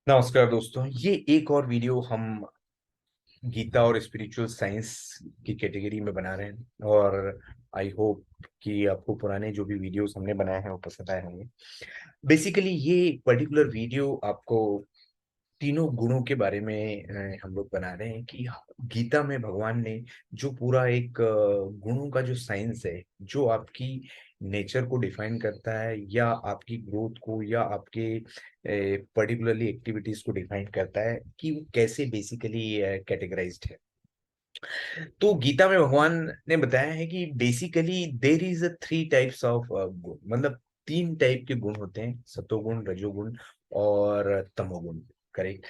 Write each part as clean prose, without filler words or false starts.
नमस्कार दोस्तों, ये एक और वीडियो हम गीता और स्पिरिचुअल साइंस की कैटेगरी में बना रहे हैं। और आई होप कि आपको पुराने जो भी वीडियोस हमने बनाए हैं वो पसंद आए होंगे। बेसिकली ये पर्टिकुलर वीडियो आपको तीनों गुणों के बारे में हम लोग बना रहे हैं कि गीता में भगवान ने जो पूरा एक गुणों का जो साइंस है, जो आपकी नेचर को डिफाइन करता है या आपकी ग्रोथ को या आपके पर्टिकुलरली एक्टिविटीज को डिफाइन करता है कि वो कैसे बेसिकली कैटेगराइज्ड है। तो गीता में भगवान ने बताया है कि basically there is a three types of गुण, मतलब तीन टाइप के गुण होते हैं: सतोगुण, रजोगुण और तमोगुण। करेक्ट।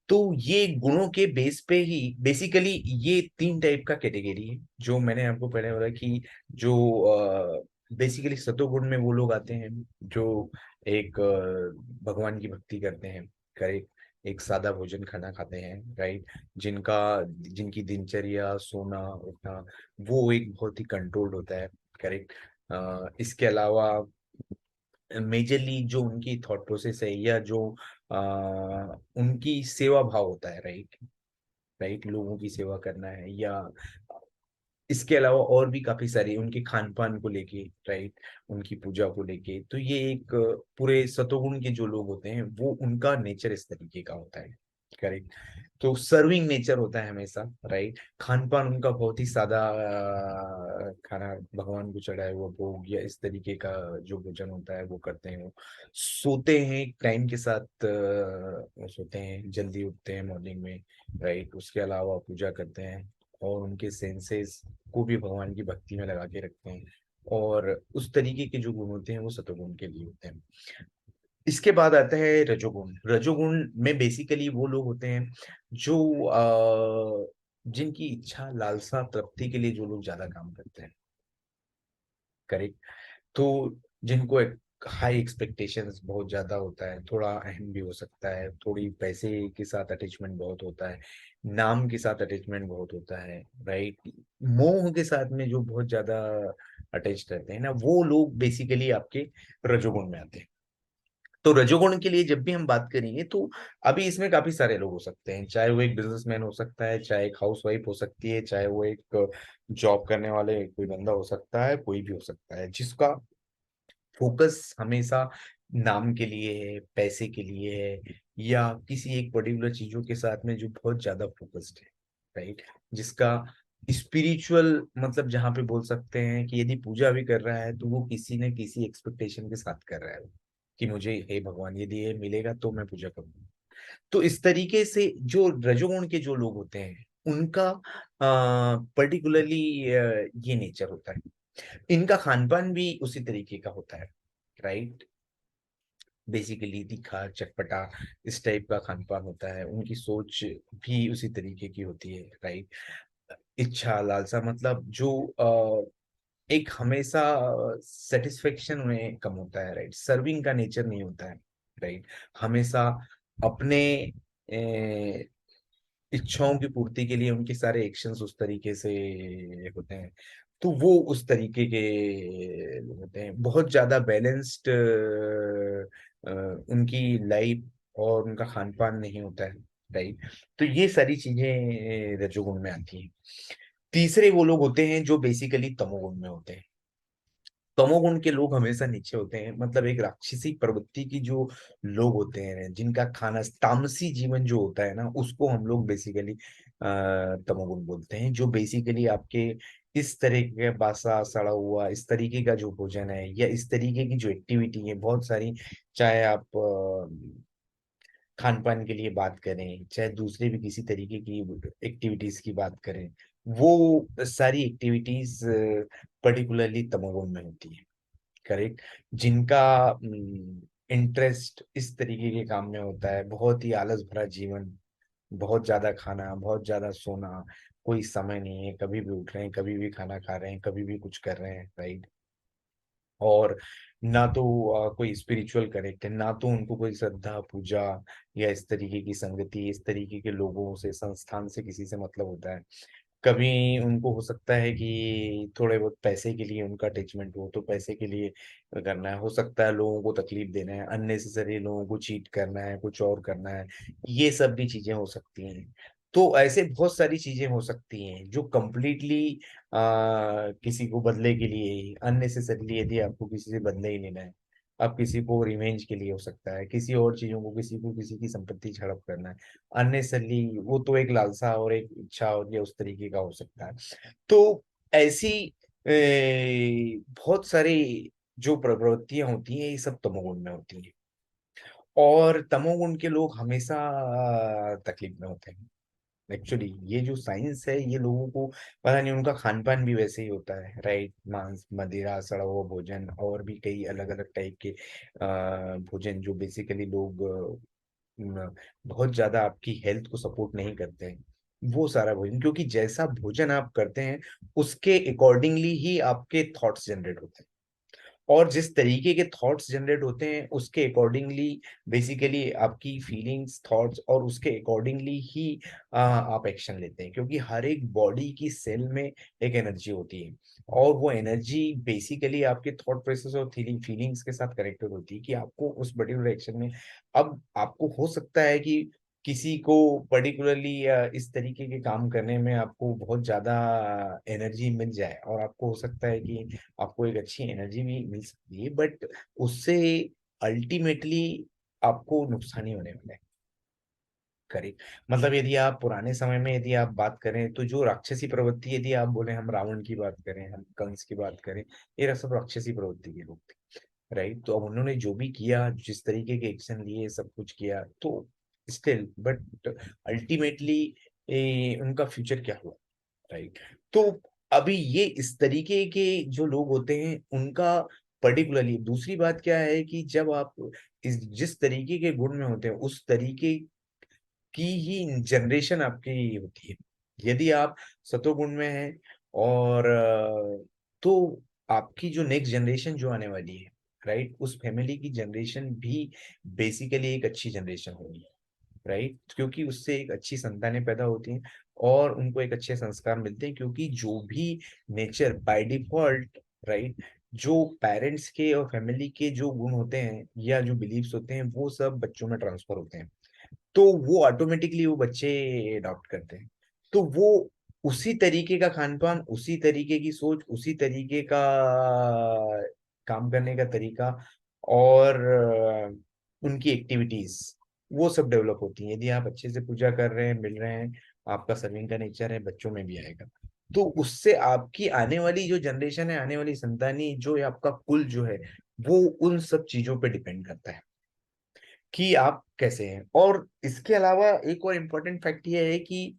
तो ये गुणों के बेस पे ही बेसिकली ये तीन टाइप का कैटेगरी है जो मैंने आपको पहले बोला कि जो बेसिकली सतोगुण में वो लोग आते हैं जो एक भगवान की भक्ति करते हैं। करेक्ट। एक सादा भोजन खाना खाते हैं। राइट। जिनका जिनकी दिनचर्या, सोना, उठना वो एक बहुत ही कंट्रोल्ड होता है। करेक्ट। इसके अलावा मेजरली जो उनकी थॉट प्रोसेस है या जो आ, उनकी सेवा भाव होता है। राइट। राइट, लोगों की सेवा करना है या इसके अलावा और भी काफी सारी उनके खान पान को लेके। राइट। उनकी पूजा को लेके। तो ये एक पूरे सतोगुण के जो लोग होते हैं वो उनका नेचर इस तरीके का होता है। करेक्ट। तो सर्विंग नेचर होता है हमेशा। राइट। खान पान उनका बहुत ही सादा, खाना भगवान को चढ़ाए हुआ भोग या इस तरीके का जो भोजन होता है वो करते हैं। वो सोते हैं टाइम के साथ, सोते हैं, जल्दी उठते हैं मॉर्निंग में। राइट। उसके अलावा पूजा करते हैं और उनके सेंसेस को भी भगवान की भक्ति में लगा के रखते हैं। और उस तरीके के जो गुण होते हैं वो सतोगुण के लिए होते हैं। इसके बाद आता है रजोगुण। रजोगुण में बेसिकली वो लोग होते हैं जो जिनकी इच्छा, लालसा, तृप्ति के लिए जो लोग ज्यादा काम करते हैं। करेक्ट। तो जिनको एक हाई एक्सपेक्टेशंस बहुत ज्यादा होता है, थोड़ा अहम भी हो सकता है, थोड़ी पैसे के साथ अटैचमेंट बहुत होता है, नाम के साथ अटैचमेंट बहुत होता है। राइट। मोह के साथ में जो बहुत ज्यादा अटैच रहते हैं ना, वो लोग बेसिकली आपके रजोगुण में आते हैं। तो रजोगुण के लिए जब भी हम बात करेंगे तो अभी इसमें काफी सारे लोग हो सकते हैं, चाहे वो एक बिजनेसमैन हो सकता है, चाहे एक हाउस वाइफ हो सकती है, चाहे वो एक जॉब करने वाले कोई बंदा हो सकता है, कोई भी हो सकता है जिसका फोकस हमेशा नाम के लिए है, पैसे के लिए है, या किसी एक पर्टिकुलर चीजों के साथ में जो बहुत ज्यादा फोकस्ड है। राइट। जिसका स्पिरिचुअल मतलब जहां पे बोल सकते हैं कि यदि पूजा भी कर रहा है तो वो किसी न किसी एक्सपेक्टेशन के साथ कर रहा है कि मुझे हे भगवान यदि ये मिलेगा तो मैं पूजा करूंगा। तो इस तरीके से जो रजोगुण के जो लोग होते हैं उनका पर्टिकुलरली ये नेचर होता है। इनका खान पान भी उसी तरीके का होता है। राइट। बेसिकली तीखा, चटपटा, इस टाइप का खान पान होता है। उनकी सोच भी उसी तरीके की होती है। राइट। इच्छा, लालसा मतलब जो एक हमेशा सेटिस्फेक्शन उन्हें कम होता है। राइट। सर्विंग का नेचर नहीं होता है। राइट। हमेशा अपने इच्छाओं की पूर्ति के लिए उनके सारे एक्शंस उस तरीके से होते हैं। तो वो उस तरीके के होते हैं, बहुत ज्यादा बैलेंस्ड उनकी लाइफ और उनका खान पान नहीं होता है। राइट। तो ये सारी चीजें रजोगुण में आती हैं। तीसरे वो लोग होते हैं जो बेसिकली तमोगुण में होते हैं। तमोगुण के लोग हमेशा नीचे होते हैं, मतलब एक राक्षसी प्रवृत्ति की जो लोग होते हैं, जिनका खाना तामसी जीवन जो होता है ना, उसको हम लोग बेसिकली तमोगुण बोलते हैं। जो बेसिकली आपके इस तरीके का बासा सड़ा हुआ इस तरीके का जो भोजन है या इस तरीके की जो एक्टिविटी है बहुत सारी, चाहे आप खान पान के लिए बात करें, चाहे दूसरे भी किसी तरीके की एक्टिविटीज की बात करें, वो सारी एक्टिविटीज पर्टिकुलरली तमोगुण में होती है। करेक्ट। जिनका इंटरेस्ट इस तरीके के काम में होता है, बहुत ही आलस भरा जीवन, बहुत ज्यादा खाना, बहुत ज्यादा सोना, कोई समय नहीं है, कभी भी उठ रहे हैं, कभी भी खाना खा रहे हैं, कभी भी कुछ कर रहे हैं। राइट। और ना तो कोई स्पिरिचुअल कनेक्ट है, ना तो उनको कोई श्रद्धा, पूजा या इस तरीके की संगति, इस तरीके के लोगों से, संस्थान से, किसी से मतलब होता है। कभी उनको हो सकता है कि थोड़े बहुत पैसे के लिए उनका अटैचमेंट हो, तो पैसे के लिए करना है। हो सकता है लोगों को तकलीफ देना है, अननेसेसरी लोगों को चीट करना है, कुछ और करना है। ये सब भी चीजें हो सकती हैं। तो ऐसे बहुत सारी चीजें हो सकती हैं जो कंप्लीटली किसी को बदले के लिए, अननेसेसरीली, यदि आपको किसी से बदले ही लेना है, अब किसी को रिवेंज के लिए हो सकता है, किसी और चीजों को, किसी को किसी की संपत्ति झड़प करना है अननेसरली, वो तो एक लालसा और एक इच्छा और ये उस तरीके का हो सकता है। तो ऐसी बहुत सारी जो प्रवृत्तियां होती हैं, ये सब तमोगुण में होती हैं। और तमोगुण के लोग हमेशा तकलीफ में होते हैं। एक्चुअली ये जो साइंस है, ये लोगों को पता नहीं, उनका खान पान भी वैसे ही होता है, राइट? मांस, मदिरा, सड़ा हुआ भोजन और भी कई अलग अलग टाइप के भोजन जो बेसिकली लोग बहुत ज्यादा आपकी हेल्थ को सपोर्ट नहीं करते हैं, वो सारा भोजन, क्योंकि जैसा भोजन आप करते हैं उसके अकॉर्डिंगली ही आपके थॉट्स जनरेट होते हैं। और जिस तरीके के थॉट्स जनरेट होते हैं उसके अकॉर्डिंगली बेसिकली आपकी फीलिंग्स, थॉट्स, और उसके अकॉर्डिंगली ही आप एक्शन लेते हैं, क्योंकि हर एक बॉडी की सेल में एक एनर्जी होती है। और वो एनर्जी बेसिकली आपके थॉट प्रोसेस और फीलिंग्स के साथ कनेक्टेड होती है कि आपको उस पर्टिकुलर एक्शन में, अब आपको हो सकता है कि किसी को पर्टिकुलरली इस तरीके के काम करने में आपको बहुत ज्यादा एनर्जी मिल जाए, और आपको हो सकता है कि आपको एक अच्छी एनर्जी भी मिल सकती है, बट उससे अल्टीमेटली आपको नुकसान ही होने वाला है। करेक्ट। मतलब यदि आप पुराने समय में यदि आप बात करें, तो जो राक्षसी प्रवृत्ति, यदि आप बोले, हम रावण की बात करें, हम कंस की बात करें, ये सब राक्षसी प्रवृत्ति के लोग थे, राइट? तो अब उन्होंने जो भी किया, जिस तरीके के एक्शन लिए, सब कुछ किया, तो स्टिल बट अल्टीमेटली उनका फ्यूचर क्या हुआ, राइट? तो अभी ये इस तरीके के जो लोग होते हैं उनका पर्टिकुलरली, दूसरी बात क्या है कि जब आप इस जिस तरीके के गुण में होते हैं उस तरीके की ही जनरेशन आपकी होती है। यदि आप सतोगुण में हैं, और तो आपकी जो नेक्स्ट जनरेशन जो आने वाली है, राइट, उस फैमिली की जनरेशन भी बेसिकली एक अच्छी जनरेशन होगी, राइट? क्योंकि उससे एक अच्छी संतानें पैदा होती हैं और उनको एक अच्छे संस्कार मिलते हैं, क्योंकि जो भी नेचर बाय डिफॉल्ट, राइट, जो पेरेंट्स के और फैमिली के जो गुण होते हैं या जो बिलीव्स होते हैं, वो सब बच्चों में ट्रांसफर होते हैं। तो वो ऑटोमेटिकली वो बच्चे अडॉप्ट करते हैं। तो वो उसी तरीके का खान पान, उसी तरीके की सोच, उसी तरीके का काम करने का तरीका, और उनकी एक्टिविटीज, वो सब डेवलप होती हैं। यदि आप अच्छे से पूजा कर रहे हैं, मिल रहे हैं, आपका सर्विंग का नेचर है, बच्चों में भी आएगा। तो उससे आपकी आने वाली जो जनरेशन है, आने वाली संतानी जो है, आपका कुल जो है, वो उन सब चीजों पे डिपेंड करता है कि आप कैसे हैं। और इसके अलावा एक और इम्पोर्टेंट फैक्ट ये है कि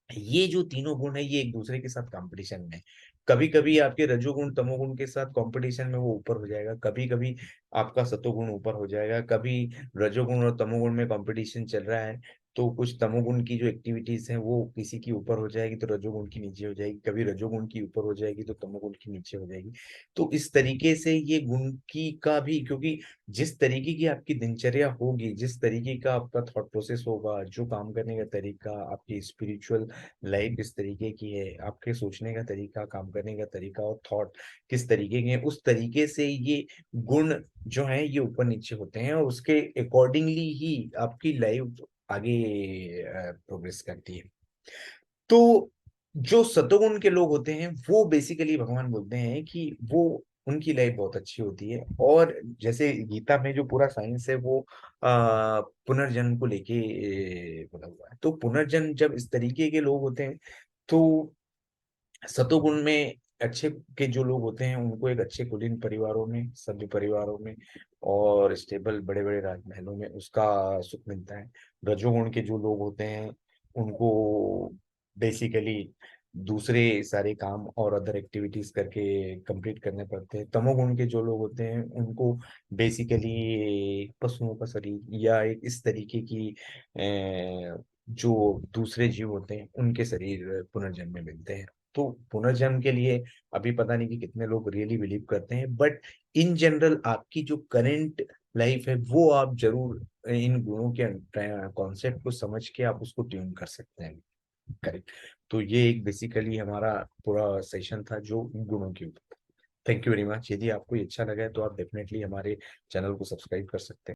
ये जो तीनों गुण है, ये एक दूसरे के साथ कंपटीशन में है। कभी कभी आपके रजोगुण तमोगुण के साथ कंपटीशन में वो ऊपर हो जाएगा, कभी कभी आपका सतोगुण ऊपर हो जाएगा, कभी रजोगुण और तमोगुण में कंपटीशन चल रहा है, तो कुछ तमोगुण की जो एक्टिविटीज हैं वो किसी की ऊपर हो जाएगी तो रजोगुण की नीचे हो जाएगी, कभी रजोगुण की ऊपर हो जाएगी तो तमोगुण की नीचे हो जाएगी। तो इस तरीके से ये गुण की का भी, क्योंकि जिस तरीके की आपकी दिनचर्या होगी, जिस तरीके का आपका थॉट प्रोसेस होगा, जो काम करने का तरीका, आपकी स्पिरिचुअल लाइफ किस तरीके की है, आपके सोचने का तरीका, काम करने का तरीका और थॉट किस तरीके के हैं, उस तरीके से ये गुण जो है ये ऊपर नीचे होते हैं, और उसके अकॉर्डिंगली ही आपकी लाइफ आगे प्रोग्रेस करती है। तो जो सतोगुण के लोग होते हैं वो बेसिकली भगवान बोलते हैं कि वो, उनकी लाइफ बहुत अच्छी होती है। और जैसे गीता में जो पूरा साइंस है वो पुनर्जन्म को लेके बोला हुआ है। तो पुनर्जन्म जब इस तरीके के लोग होते हैं, तो सतोगुण में अच्छे के जो लोग होते हैं उनको एक अच्छे कुलीन परिवारों में, सभ्य परिवारों में और स्टेबल बड़े बड़े राजमहलों में उसका सुख मिलता है। रजोगुण के जो लोग होते हैं उनको बेसिकली दूसरे सारे काम और अदर एक्टिविटीज करके कंप्लीट करने पड़ते हैं। तमोगुण के जो लोग होते हैं उनको बेसिकली पशुओं का शरीर या एक इस तरीके की जो दूसरे जीव होते हैं उनके शरीर पुनर्जन्म में मिलते हैं। तो पुनर्जन्म के लिए अभी पता नहीं कि कितने लोग रियली बिलीव करते हैं, बट इन जनरल आपकी जो करेंट लाइफ है वो आप जरूर इन गुणों के कॉन्सेप्ट को समझ के आप उसको ट्यून कर सकते हैं। करेक्ट। तो ये एक बेसिकली हमारा पूरा सेशन था जो गुणों के ऊपर। Thank you very much. यदि आपको ये अच्छा लगा है तो आप डेफिनेटली हमारे चैनल को सब्सक्राइब कर सकते हैं।